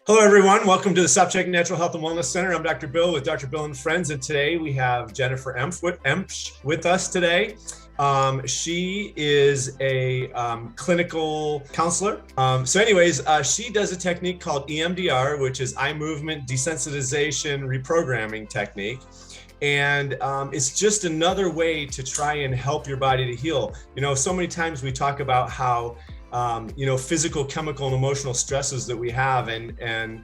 Hello, everyone. Welcome to the Subject Natural Health and Wellness Center. I'm Dr. Bill with Dr. Bill and Friends, and today we have Jennifer Emch with us today. She is a clinical counselor. She does a technique called EMDR, which is eye movement desensitization reprogramming technique. And it's just another way to try and help your body to heal. You know, so many times we talk about how physical, chemical, and emotional stresses that we have, and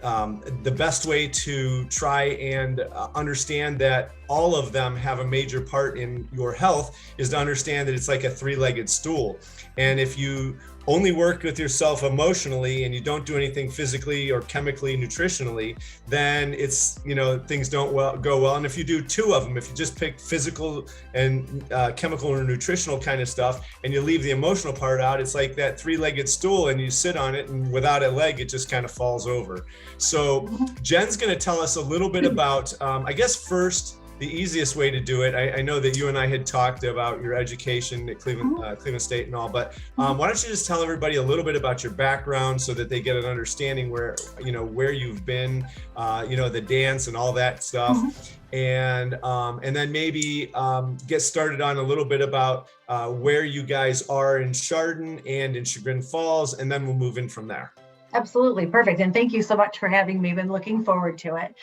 the best way to try and understand that all of them have a major part in your health is to understand that it's like a three-legged stool. And if you only work with yourself emotionally and you don't do anything physically or chemically, nutritionally, then it's, things don't go well. And if you do two of them, if you just pick physical and chemical or nutritional kind of stuff and you leave the emotional part out, it's like that three-legged stool and you sit on it and without a leg, it just kind of falls over. So Jen's going to tell us a little bit about, first, the easiest way to do it. I know that you and I had talked about your education at Cleveland State and all, but why don't you just tell everybody a little bit about your background so that they get an understanding where you've been, the dance and all that stuff. And then maybe get started on a little bit about where you guys are in Chardon and in Chagrin Falls, and then we'll move in from there. Absolutely. Perfect. And thank you so much for having me. Been looking forward to it.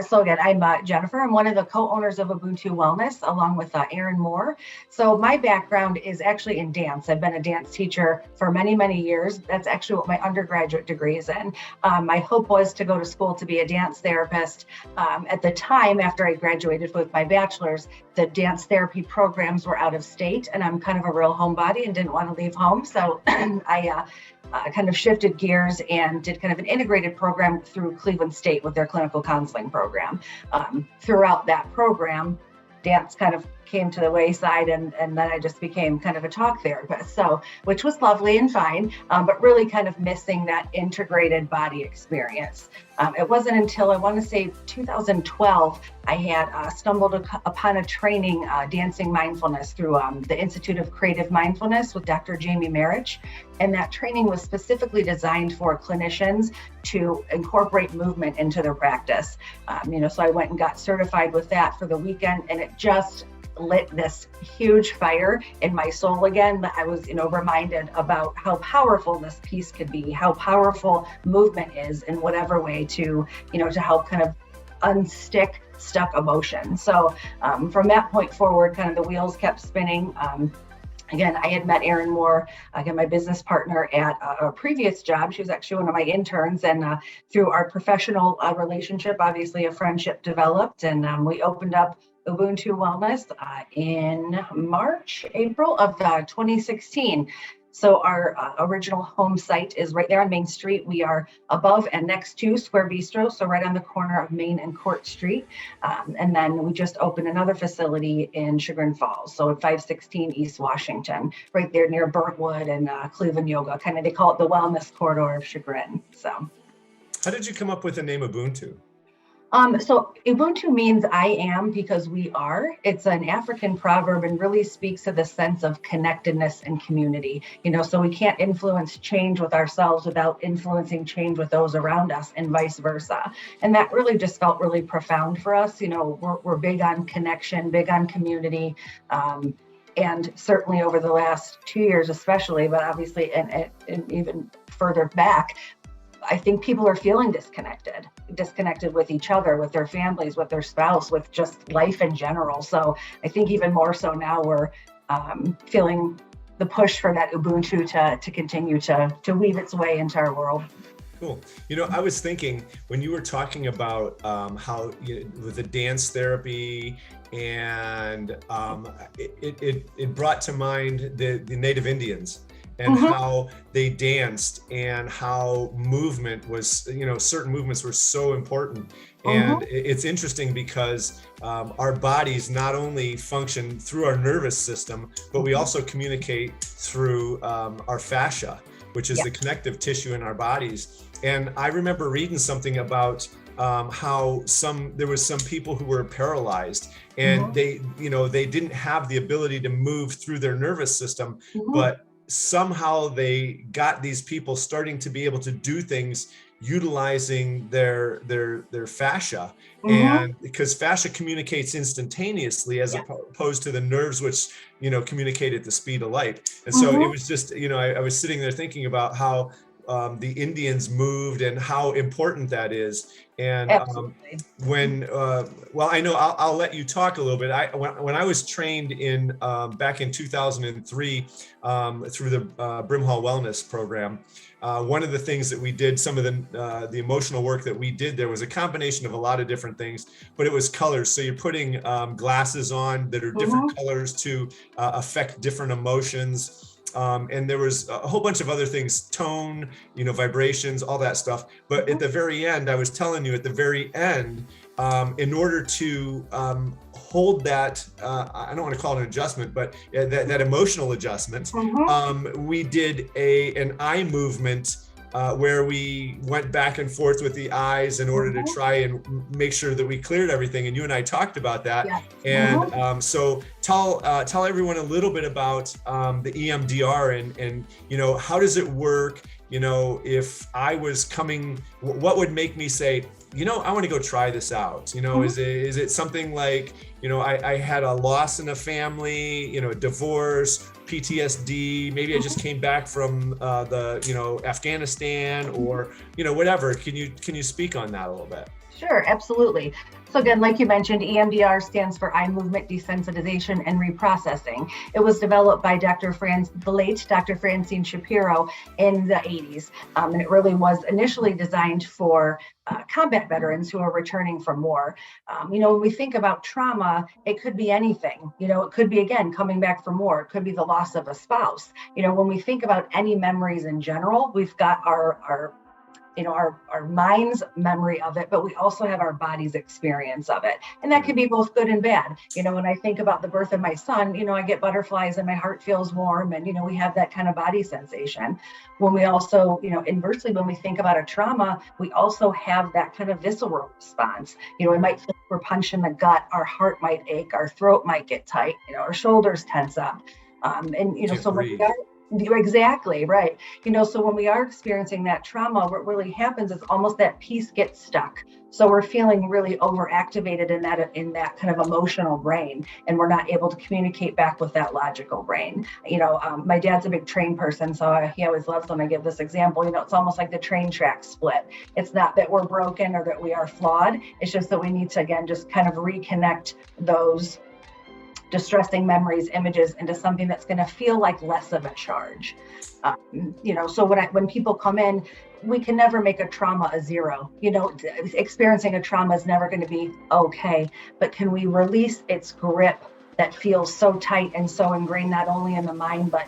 So again, I'm Jennifer. I'm one of the co-owners of Ubuntu Wellness, along with Aaron Moore. So my background is actually in dance. I've been a dance teacher for many, many years. That's actually what my undergraduate degree is in. My hope was to go to school to be a dance therapist. At the time, after I graduated with my bachelor's, the dance therapy programs were out of state, and I'm kind of a real homebody and didn't want to leave home. So I kind of shifted gears and did kind of an integrated program through Cleveland State with their clinical counseling program. Throughout that program, dance kind of came to the wayside, and then I just became kind of a talk therapist, which was lovely and fine, but really kind of missing that integrated body experience. It wasn't until I want to say 2012, I had stumbled upon a training, dancing mindfulness through the Institute of Creative Mindfulness with Dr. Jamie Marich. And that training was specifically designed for clinicians to incorporate movement into their practice. So I went and got certified with that for the weekend, and it just lit this huge fire in my soul again. I was, reminded about how powerful this piece could be, how powerful movement is in whatever way to help kind of unstick stuck emotion. So from that point forward, kind of the wheels kept spinning. Again, I had met Erin Moore, again, my business partner at a previous job. She was actually one of my interns, and through our professional relationship, obviously a friendship developed, and we opened up Ubuntu Wellness in April of 2016. So our original home site is right there on Main Street. We are above and next to Square Bistro, so right on the corner of Main and Court Street. And then we just opened another facility in Chagrin Falls, so at 516 East Washington, right there near Burntwood and Cleveland Yoga. Kind of, they call it the wellness corridor of Chagrin. So, how did you come up with the name Ubuntu? So Ubuntu means I am because we are. It's an African proverb and really speaks to the sense of connectedness and community. So we can't influence change with ourselves without influencing change with those around us, and vice versa. And that really just felt really profound for us. We're big on connection, big on community. And certainly over the last 2 years, especially, but obviously, and even further back, I think people are feeling disconnected with each other, with their families, with their spouse, with just life in general. So I think even more so now we're feeling the push for that Ubuntu to continue to weave its way into our world. Cool. I was thinking when you were talking about how with the dance therapy, and it brought to mind the Native Indians. And how they danced, and how movement was, certain movements were so important. And it's interesting because our bodies not only function through our nervous system, but we also communicate through our fascia, which is the connective tissue in our bodies. And I remember reading something about how there was some people who were paralyzed, and they didn't have the ability to move through their nervous system, but somehow they got these people starting to be able to do things, utilizing their fascia, and because fascia communicates instantaneously as opposed to the nerves, which communicate at the speed of light. And so it was just I was sitting there thinking about how the Indians moved and how important that is. And well, I know I'll let you talk a little bit. When I was trained in back in 2003 through the Brimhall Wellness Program, one of the things that we did, some of the emotional work that we did there, was a combination of a lot of different things, but it was colors. So you're putting glasses on that are different colors to affect different emotions. And there was a whole bunch of other things, tone, vibrations, all that stuff. But at the very end, I was telling you at the very end, in order to hold that, I don't want to call it an adjustment, but that emotional adjustment, we did an eye movement where we went back and forth with the eyes in order to try and make sure that we cleared everything. And you and I talked about that. And so tell everyone a little bit about the EMDR and how does it work? If I was coming, what would make me say, I want to go try this out? Is it something like, I had a loss in a family, a divorce, PTSD, maybe I just came back from Afghanistan, or whatever. Can you speak on that a little bit? Sure, absolutely. So again, like you mentioned, EMDR stands for eye movement desensitization and reprocessing. It was developed by the late Dr. Francine Shapiro in the 80s. And it really was initially designed for combat veterans who are returning from war. When we think about trauma, it could be anything. It could be, again, coming back from war. It could be the loss of a spouse. When we think about any memories in general, we've got our mind's memory of it, but we also have our body's experience of it. And that can be both good and bad. When I think about the birth of my son, I get butterflies and my heart feels warm, and, we have that kind of body sensation. When we also, inversely, when we think about a trauma, we also have that kind of visceral response. We might feel we're punched in the gut, our heart might ache, our throat might get tight, our shoulders tense up. So when we are, exactly right. So when we are experiencing that trauma, what really happens is almost that piece gets stuck. So we're feeling really overactivated in that kind of emotional brain, and we're not able to communicate back with that logical brain. My dad's a big train person, so he always loves when I give this example. It's almost like the train track split. It's not that we're broken or that we are flawed. It's just that we need to, again, just kind of reconnect those distressing memories, images into something that's going to feel like less of a charge. So when people come in, we can never make a trauma a zero. Experiencing a trauma is never going to be okay, but can we release its grip that feels so tight and so ingrained, not only in the mind, but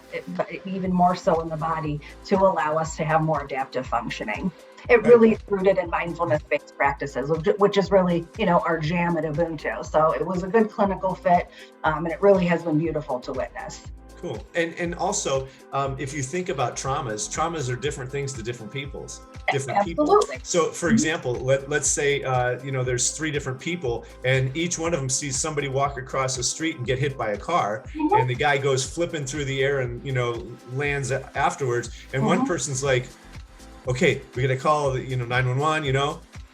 even more so in the body, to allow us to have more adaptive functioning. It really is rooted in mindfulness-based practices, which is really, our jam at Ubuntu. So it was a good clinical fit, and it really has been beautiful to witness. Cool. And also, if you think about traumas are different things to different people. So for example, let's say, there's 3 different people, and each one of them sees somebody walk across the street and get hit by a car, and the guy goes flipping through the air and, lands afterwards. And one person's like, okay, we got to call 911,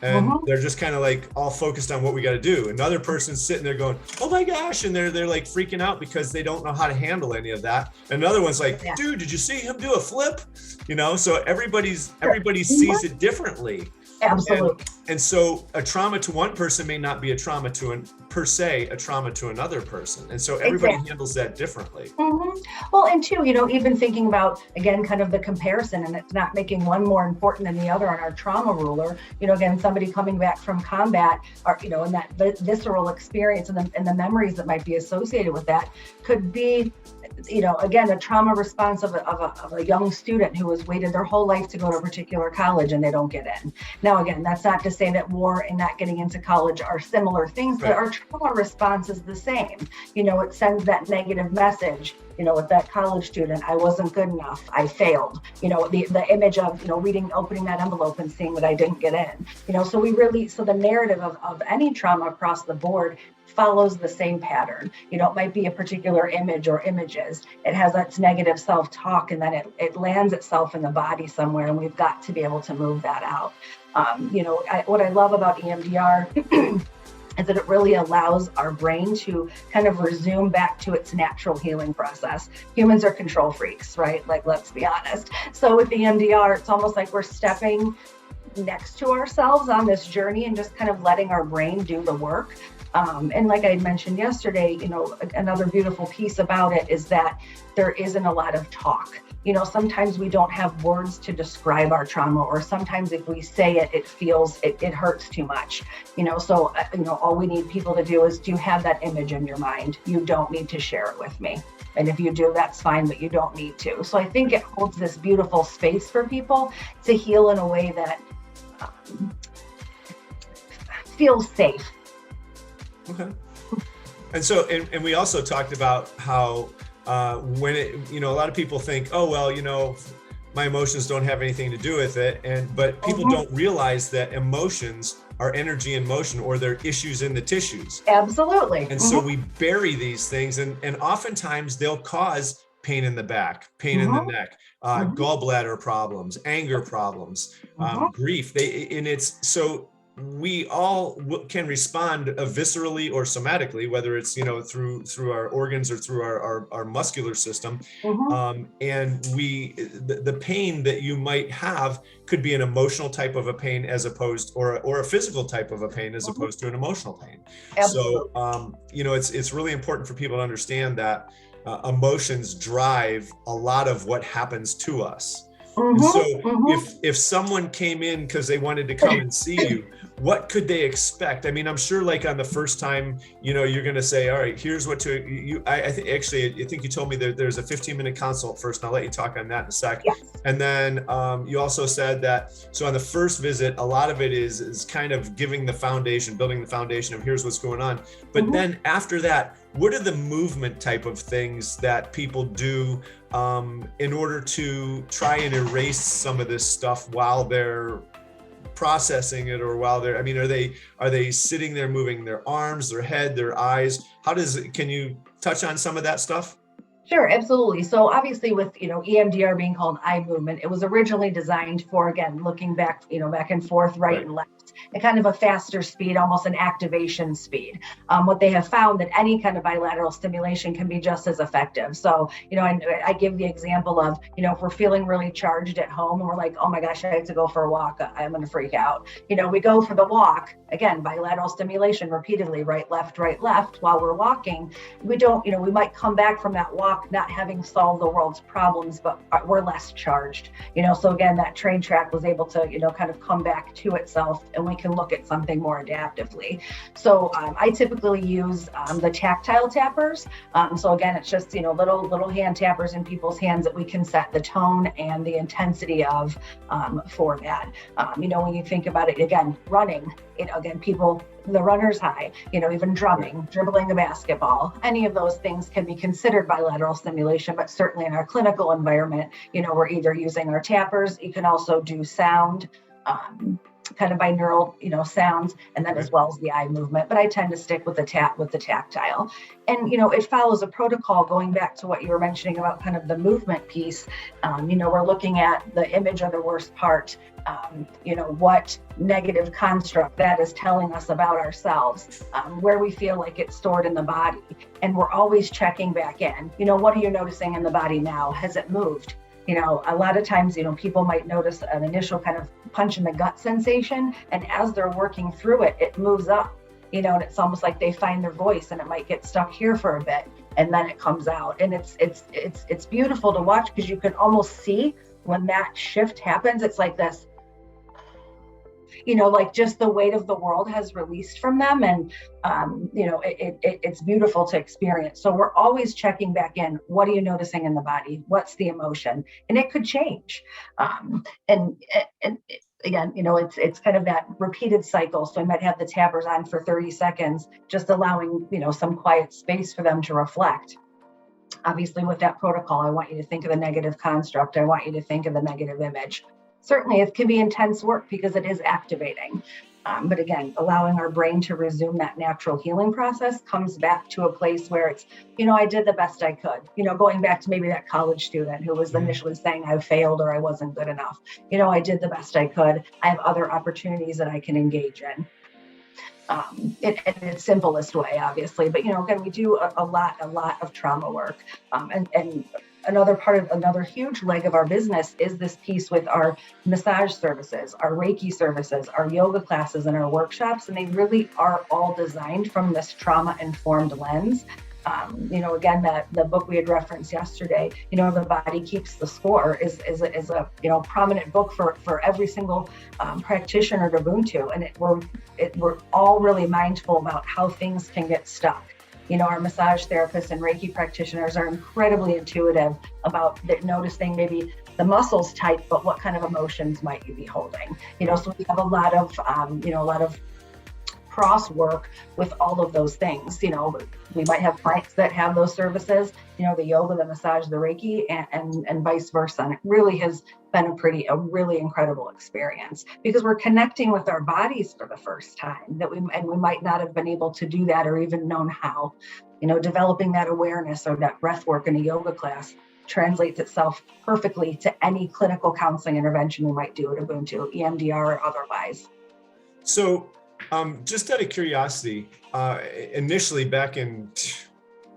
and they're just kind of like all focused on what we got to do. Another person's sitting there going, oh my gosh, and they're like freaking out because they don't know how to handle any of that. Another one's like, dude, did you see him do a flip? So everybody sees it differently. Absolutely. And so a trauma to one person may not be a trauma to a trauma to another person. And so everybody handles that differently. Well, and two, even thinking about, again, kind of the comparison, and it's not making one more important than the other on our trauma ruler. Again, somebody coming back from combat, or, and that visceral experience and the memories that might be associated with that could be, again, a trauma response of a young student who has waited their whole life to go to a particular college and they don't get in. Now, again, that's not to say that war and not getting into college are similar things, but our trauma response is the same. It sends that negative message. with that college student, I wasn't good enough, I failed, the image of, opening that envelope and seeing that I didn't get in, so the narrative of any trauma across the board follows the same pattern. It might be a particular image or images. It has its negative self-talk, and then it lands itself in the body somewhere, and we've got to be able to move that out. What I love about EMDR is that it really allows our brain to kind of resume back to its natural healing process. Humans are control freaks, right? Like, let's be honest. So with EMDR, it's almost like we're stepping next to ourselves on this journey and just kind of letting our brain do the work. And like I mentioned yesterday, another beautiful piece about it is that there isn't a lot of talk. Sometimes we don't have words to describe our trauma, or sometimes if we say it, it hurts too much. So all we need people to do is to have that image in your mind. You don't need to share it with me. And if you do, that's fine, but you don't need to. So I think it holds this beautiful space for people to heal in a way that feels safe. Okay. And so, and we also talked about how when it, a lot of people think, oh, well, my emotions don't have anything to do with it. But people don't realize that emotions are energy in motion, or they're issues in the tissues. Absolutely. And so we bury these things, and oftentimes they'll cause pain in the back, pain in the neck, gallbladder problems, anger problems, grief. And it's so we all can respond viscerally or somatically, whether it's through our organs or through our muscular system. And the pain that you might have could be an emotional type of a pain as opposed, or a physical type of a pain as opposed to an emotional pain. Absolutely. So it's really important for people to understand that emotions drive a lot of what happens to us. And so if someone came in because they wanted to come and see you, what could they expect? I mean, I'm sure like on the first time, you're going to say, all right, here's what I think you told me that there's a 15-minute consult first, and I'll let you talk on that in a sec. Yes. And then you also said that, so on the first visit, a lot of it is kind of building the foundation of here's what's going on. But then after that, what are the movement type of things that people do in order to try and erase some of this stuff while they're processing it, or while they're, are they sitting there moving their arms, their head, their eyes? Can you touch on some of that stuff? Sure, absolutely. So obviously with, EMDR being called eye movement, it was originally designed for, again, looking back, back and forth, right and left, and kind of a faster speed, almost an activation speed. What they have found that any kind of bilateral stimulation can be just as effective. So, I give the example of, if we're feeling really charged at home and we're like, oh my gosh, I have to go for a walk, I'm going to freak out. We go for the walk, again, bilateral stimulation repeatedly, right, left, while we're walking. We don't, we might come back from that walk not having solved the world's problems, but we're less charged. So again, that train track was able to, kind of come back to itself, and we can look at something more adaptively. So I typically use the tactile tappers. So again, it's just, little hand tappers in people's hands that we can set the tone and the intensity of for that. When you think about it, again, running, the runner's high, even drumming, dribbling a basketball, any of those things can be considered bilateral stimulation, but certainly in our clinical environment, we're either using our tappers. You can also do sound, kind of binaural, sounds, and then as well as the eye movement. But I tend to stick with the tactile. And, it follows a protocol going back to what you were mentioning about kind of the movement piece. We're looking at the image of the worst part, what negative construct that is telling us about ourselves, where we feel like it's stored in the body. And we're always checking back in. What are you noticing in the body now? Has it moved? A lot of times, people might notice an initial kind of punch in the gut sensation, and as they're working through it, it moves up, and it's almost like they find their voice, and it might get stuck here for a bit, and then it comes out. And it's beautiful to watch, because you can almost see when that shift happens. It's like this, like just the weight of the world has released from them. And, it's beautiful to experience. So we're always checking back in. What are you noticing in the body? What's the emotion? And it could change. And again, it's kind of that repeated cycle. So I might have the tappers on for 30 seconds, just allowing, some quiet space for them to reflect. Obviously, with that protocol, I want you to think of the negative construct. I want you to think of the negative image. Certainly, it can be intense work because it is activating. But again, allowing our brain to resume that natural healing process comes back to a place where it's, I did the best I could, going back to maybe that college student who was initially saying I failed or I wasn't good enough. I did the best I could. I have other opportunities that I can engage in. In its simplest way, obviously, but again, we do a lot of trauma work, and another huge leg of our business is this piece with our massage services, our Reiki services, our yoga classes, and our workshops, and they really are all designed from this trauma-informed lens. Again, the book we had referenced yesterday, The Body Keeps the Score is a prominent book for every single practitioner at Ubuntu, and we're all really mindful about how things can get stuck. Our massage therapists and Reiki practitioners are incredibly intuitive about noticing maybe the muscles tight, but what kind of emotions might you be holding? So we have a lot of cross work with all of those things. We might have clients that have those services, the yoga, the massage, the Reiki, and vice versa. And it really has been a really incredible experience because we're connecting with our bodies for the first time and we might not have been able to do that or even known how. Developing that awareness or that breath work in a yoga class translates itself perfectly to any clinical counseling intervention we might do at Ubuntu, EMDR or otherwise. So just out of curiosity, initially back in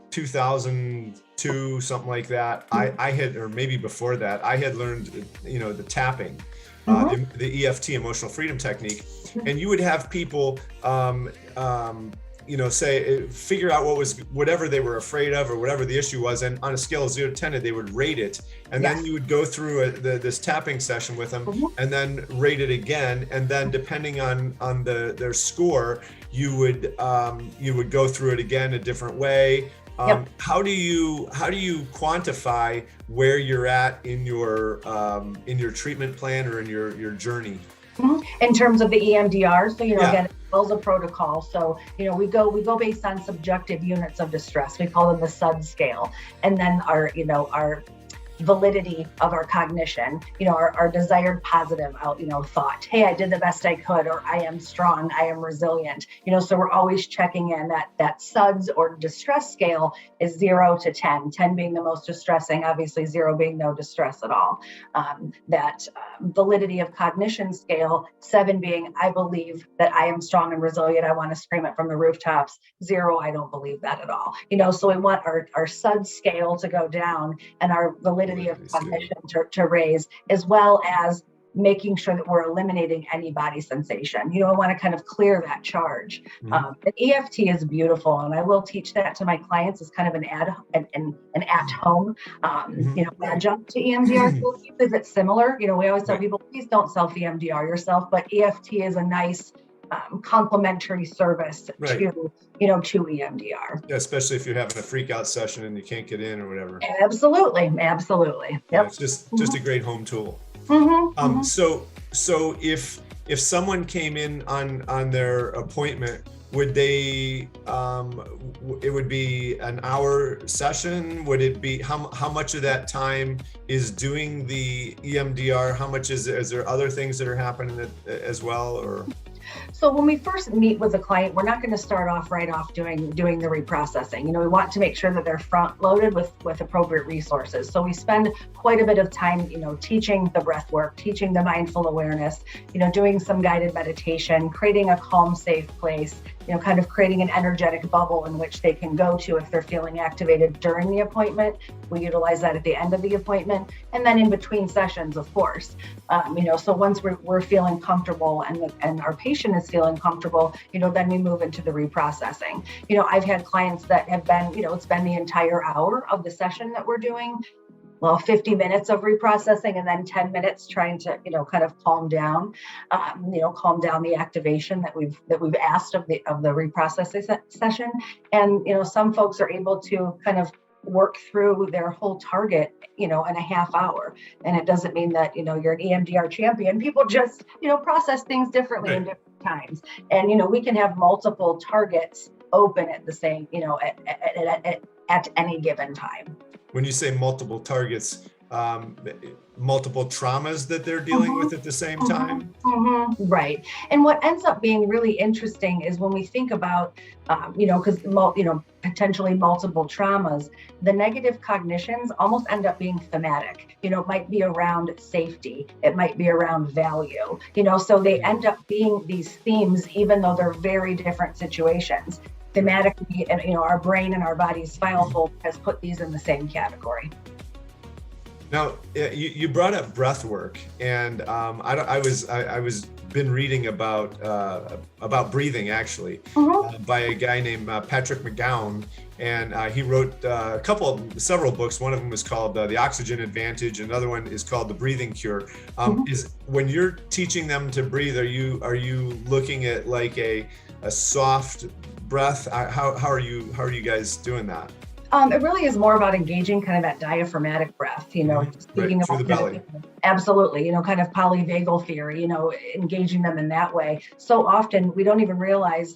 2002, something like that, I had, or maybe before that, I had learned, the tapping, the EFT, emotional freedom technique, and you would have people, say, figure out whatever they were afraid of or whatever the issue was, and on a scale of 0 to 10, they would rate it, and then you would go through this tapping session with them, and then rate it again, and then depending on their score, you would go through it again a different way. How do you quantify where you're at in your treatment plan or in your journey? In terms of the EMDR, so again, it follows a protocol. So we go based on subjective units of distress. We call them the SUD scale, and then our validity of our cognition, our desired positive thought. Hey, I did the best I could, or I am strong, I am resilient. So we're always checking in that SUDS or distress scale is 0 to 10, 10 being the most distressing, obviously 0 being no distress at all. That validity of cognition scale, 7 being I believe that I am strong and resilient, I want to scream it from the rooftops, 0, I don't believe that at all. So we want our SUD scale to go down and our validity of cognition to raise, as well as making sure that we're eliminating any body sensation. I want to kind of clear that charge. The EFT is beautiful, and I will teach that to my clients as kind of an at-home, adjunct to EMDR because it's similar. We always tell people, please don't self-EMDR yourself, but EFT is a nice complementary service to EMDR. Yeah, especially if you're having a freak out session and you can't get in or whatever. Absolutely. Yeah, it's just a great home tool. So if someone came in on their appointment, would they it would be an hour session? Would it be how much of that time is doing the EMDR? How much is there other things that are happening as well, or? So when we first meet with a client, we're not going to start off doing the reprocessing. We want to make sure that they're front loaded with appropriate resources. So we spend quite a bit of time, teaching the breath work, teaching the mindful awareness, doing some guided meditation, creating a calm, safe place, kind of creating an energetic bubble in which they can go to if they're feeling activated during the appointment. We utilize that at the end of the appointment, and then in between sessions, of course. So once we're feeling comfortable and our patient is feeling comfortable, then we move into the reprocessing. I've had clients that have been, it's been the entire hour of the session that we're doing. 50 minutes of reprocessing and then 10 minutes trying to, kind of calm down the activation that we've asked of the reprocessing session. And, some folks are able to kind of work through their whole target, in a half hour. And it doesn't mean that, you're an EMDR champion. People just, process things differently in different times. And, we can have multiple targets open at the same, at any given time. When you say multiple targets, multiple traumas that they're dealing with at the same time? Right. And what ends up being really interesting is when we think about, because potentially multiple traumas, the negative cognitions almost end up being thematic. It might be around safety, it might be around value. So they end up being these themes, even though they're very different situations. Thematically, and our brain and our body's file folder has put these in the same category. Now, you brought up breath work, and I was been reading about breathing actually by a guy named Patrick McGowan, and he wrote several books. One of them is called The Oxygen Advantage. Another one is called The Breathing Cure. Is when you're teaching them to breathe, are you looking at like a soft breath? How are you guys doing that? It really is more about engaging kind of that diaphragmatic breath, speaking right, through the belly. Absolutely, kind of polyvagal theory, engaging them in that way. So often we don't even realize,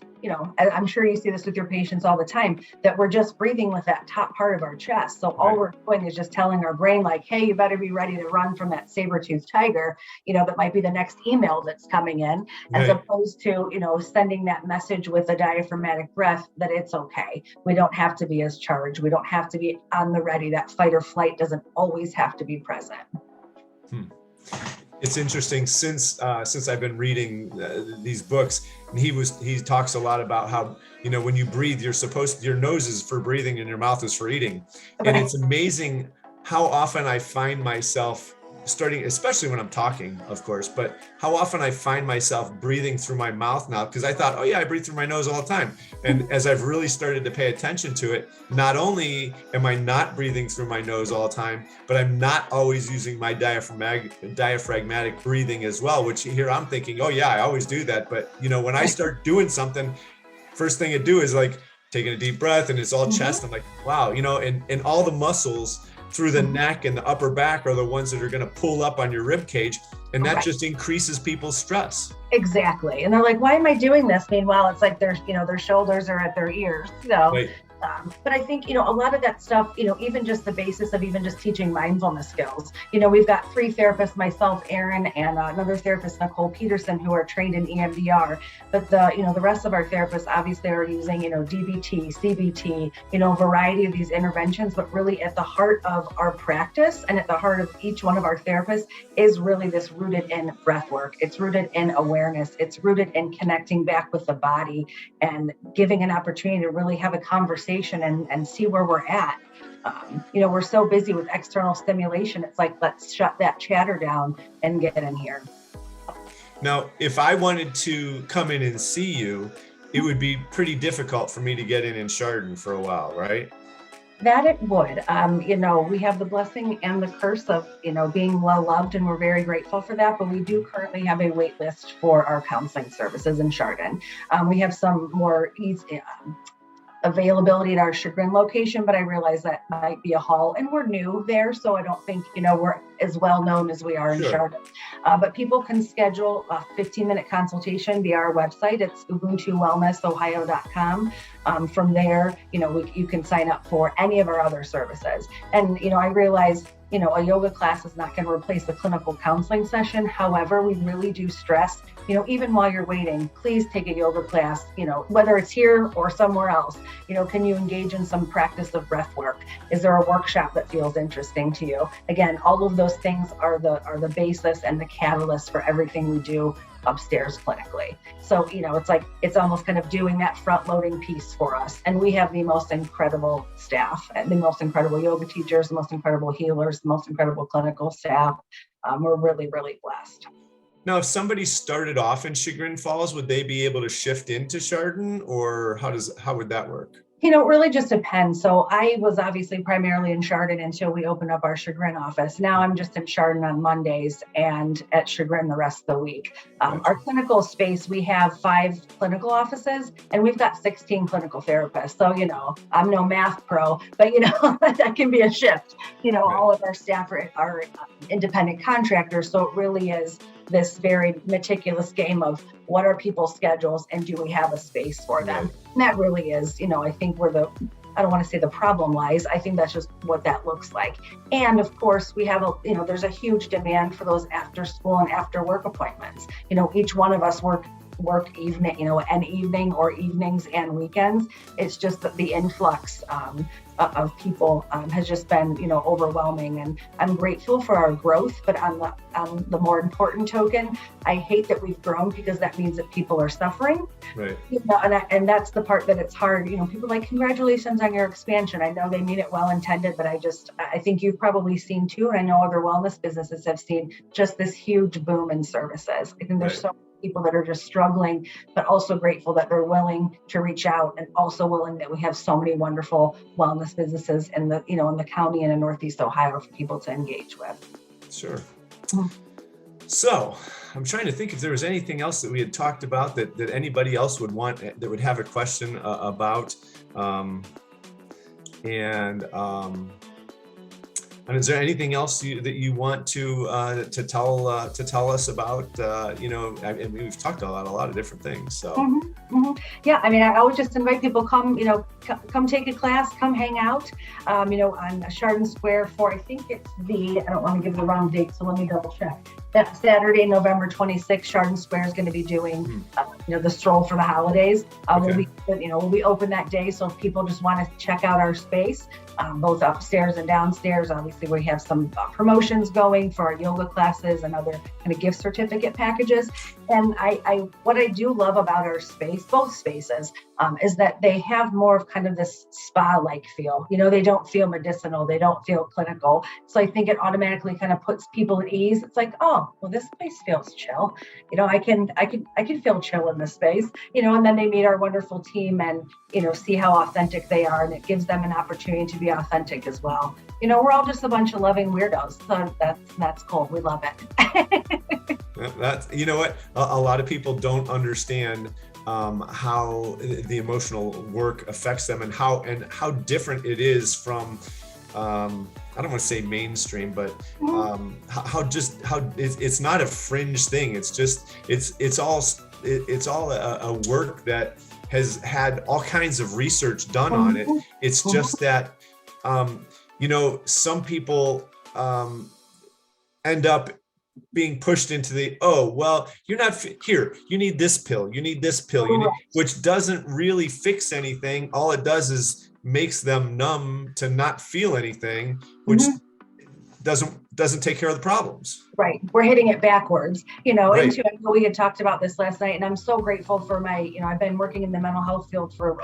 I'm sure you see this with your patients all the time, that we're just breathing with that top part of our chest. So all we're doing is just telling our brain like, hey, you better be ready to run from that saber-toothed tiger, that might be the next email that's coming in, as opposed to, sending that message with a diaphragmatic breath that it's okay. We don't have to be as charged. We don't have to be on the ready. That fight or flight doesn't always have to be present. It's interesting since I've been reading these books, and he talks a lot about how when you breathe, your nose is for breathing and your mouth is for eating, and it's amazing how often I find myself starting, especially when I'm talking, of course, but how often I find myself breathing through my mouth now, because I thought, oh yeah, I breathe through my nose all the time. And as I've really started to pay attention to it, not only am I not breathing through my nose all the time, but I'm not always using my diaphragmatic breathing as well, which here I'm thinking, oh yeah, I always do that. But when I start doing something, first thing I do is like taking a deep breath, and it's all chest. I'm like, wow, and all the muscles through the neck and the upper back are the ones that are going to pull up on your rib cage, and that just increases people's stress. Exactly. And they're like, why am I doing this? Meanwhile, it's like their shoulders are at their ears. Right. But I think, a lot of that stuff, even just the basis of even just teaching mindfulness skills, we've got 3 therapists, myself, Erin, and another therapist, Nicole Peterson, who are trained in EMDR. But the rest of our therapists obviously are using, DBT, CBT, a variety of these interventions, but really at the heart of our practice and at the heart of each one of our therapists is really this rooted in breath work. It's rooted in awareness. It's rooted in connecting back with the body and giving an opportunity to really have a conversation and see where we're at. We're so busy with external stimulation. It's like, let's shut that chatter down and get in here. Now, if I wanted to come in and see you, it would be pretty difficult for me to get in Chardon for a while, right? That it would. We have the blessing and the curse of, being well loved, and we're very grateful for that. But we do currently have a wait list for our counseling services in Chardon. We have some more easy availability at our Chagrin location, but I realize that might be a haul, and we're new there, so I don't think we're as well known as we are in Chardon. But people can schedule a 15-minute consultation via our website. It's ubuntuwellnessohio.com. From there, you can sign up for any of our other services. And I realize a yoga class is not going to replace the clinical counseling session. However, we really do stress, even while you're waiting, please take a yoga class, whether it's here or somewhere else. Can you engage in some practice of breath work? Is there a workshop that feels interesting to you? Again, all of those things are the basis and the catalyst for everything we do upstairs clinically. So, it's almost kind of doing that front loading piece for us. And we have the most incredible staff, and the most incredible yoga teachers, the most incredible healers, the most incredible clinical staff. We're really, really blessed. Now, if somebody started off in Chagrin Falls, would they be able to shift into Chardon, or how would that work? It really just depends. So I was obviously primarily in Chardon until we opened up our Chagrin office. Now I'm just in Chardon on Mondays and at Chagrin the rest of the week. Our clinical space, we have 5 clinical offices, and we've got 16 clinical therapists. So, I'm no math pro, but, that can be a shift. All of our staff are independent contractors. So it really is this very meticulous game of what are people's schedules and do we have a space for them? And that really is, I think we're I don't want to say the problem lies. I think that's just what that looks like. And of course, we have there's a huge demand for those after school and after work appointments. Each one of us work evening, an evening or evenings and weekends. It's just that the influx of people has just been, overwhelming. And I'm grateful for our growth, but on the more important token, I hate that we've grown because that means that people are suffering. Right. And that's the part that it's hard. People are like, congratulations on your expansion. I know they mean it well intended, but I think you've probably seen too, and I know other wellness businesses have seen just this huge boom in services. I think there's so many people that are just struggling, but also grateful that they're willing to reach out, and also willing that we have so many wonderful wellness businesses in the county and in Northeast Ohio for people to engage with. Sure. So I'm trying to think if there was anything else that we had talked about that anybody else would want, that would have a question about. And is there anything else that you want to tell us about? We've talked about a lot of different things. So yeah, I always just invite people, come take a class, come hang out. On Chardon Square for, I think it's I don't want to give the wrong date, so let me double check. That Saturday, November 26th, Chardon Square is going to be doing the stroll for the holidays. Okay. We'll be open that day, so if people just want to check out our space, both upstairs and downstairs. Obviously, we have some promotions going for our yoga classes and other kind of gift certificate packages. And what I do love about our space, both spaces, is that they have more of kind of this spa-like feel. They don't feel medicinal, they don't feel clinical. So I think it automatically kind of puts people at ease. It's like, oh, well, this place feels chill. I can feel chill in this space. And then they meet our wonderful team and see how authentic they are, and it gives them an opportunity to be authentic as well. We're all just a bunch of loving weirdos, so that's cool. We love it. That's what a lot of people don't understand, how the emotional work affects them, and how different it is from I don't want to say mainstream, but how it's not a fringe thing. It's all a work that has had all kinds of research done on it. It's just that some people end up being pushed into you're not here, you need this pill, which doesn't really fix anything. All it does is makes them numb to not feel anything, which doesn't take care of the problems. Right. We're hitting it backwards, Right. and we had talked about this last night, and I'm so grateful for I've been working in the mental health field for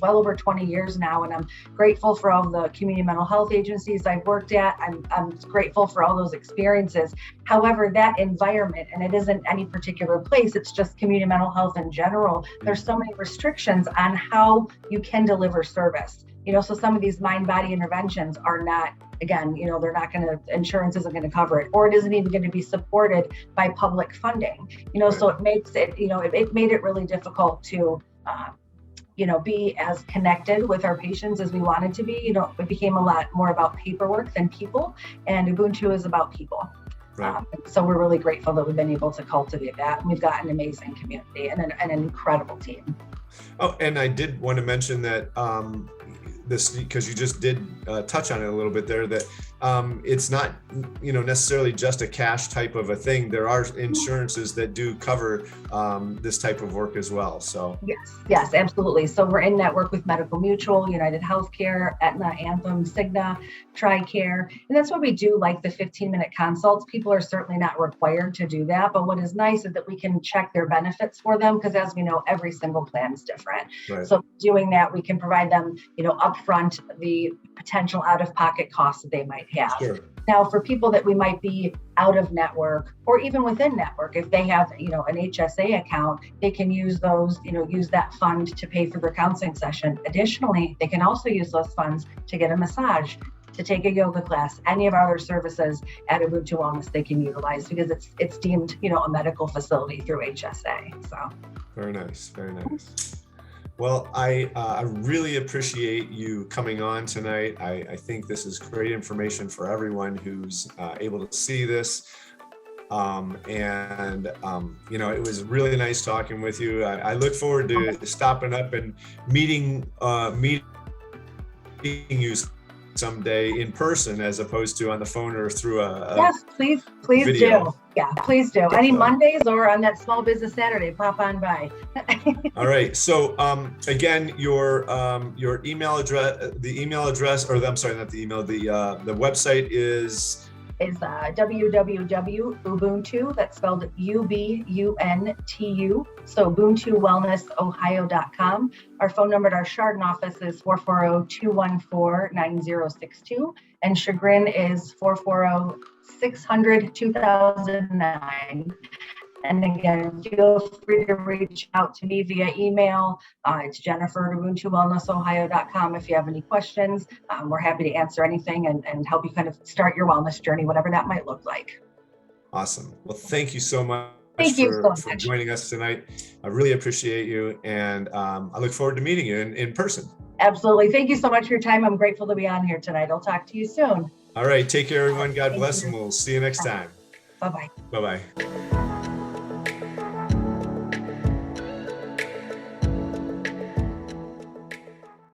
well over 20 years now. And I'm grateful for all the community mental health agencies I've worked at. I'm grateful for all those experiences. However, that environment, and it isn't any particular place, it's just community mental health in general. There's so many restrictions on how you can deliver service. So some of these mind-body interventions are not, again, they're not going to, insurance isn't going to cover it, or it isn't even going to be supported by public funding. So it makes it, it made it really difficult to, be as connected with our patients as we wanted to be. It became a lot more about paperwork than people, and Ubuntu is about people. Right. So we're really grateful that we've been able to cultivate that. We've got an amazing community and an incredible team. Oh, and I did want to mention that this, because you just did touch on it a little bit there, that it's not necessarily just a cash type of a thing. There are insurances that do cover this type of work as well. So yes, absolutely. So we're in network with Medical Mutual, United Healthcare, Aetna, Anthem, Cigna, TRICARE, and that's what we do, like the 15-minute consults. People are certainly not required to do that, but what is nice is that we can check their benefits for them, because as we know, every single plan is different. Right. So doing that, we can provide them, upfront the potential out-of-pocket costs that they might have. Sure. Now, for people that we might be out of network or even within network, if they have, an HSA account, they can use those, use that fund to pay for their counseling session. Additionally, they can also use those funds to get a massage, to take a yoga class, any of our other services at Ubuntu Wellness they can utilize, because it's deemed, a medical facility through HSA. So very nice, very nice. Well, I really appreciate you coming on tonight. I think this is great information for everyone who's able to see this. It was really nice talking with you. I look forward to stopping up and meeting meeting you someday in person as opposed to on the phone or through a Yes, please video. do. Yeah, please do. Any Mondays or on that Small Business Saturday, pop on by. All right. So again, your email address, the website is www.ubuntu, that's spelled Ubuntu, so UbuntuWellnessOhio.com. Our phone number at our Chardon office is 440-214-9062, and Chagrin is 440-600-2009. And again, feel free to reach out to me via email. It's Jennifer at UbuntuWellnessOhio.com. If you have any questions, we're happy to answer anything and help you kind of start your wellness journey, whatever that might look like. awesome. Well, thank you so much. Thank you so for much. joining us tonight. I really appreciate you, and I look forward to meeting you in person. Absolutely. Thank you so much for your time. I'm grateful to be on here tonight. I'll talk to you soon. All right. Take care, everyone. God Thank bless, you. and we'll see you next time. Bye-bye. Bye-bye.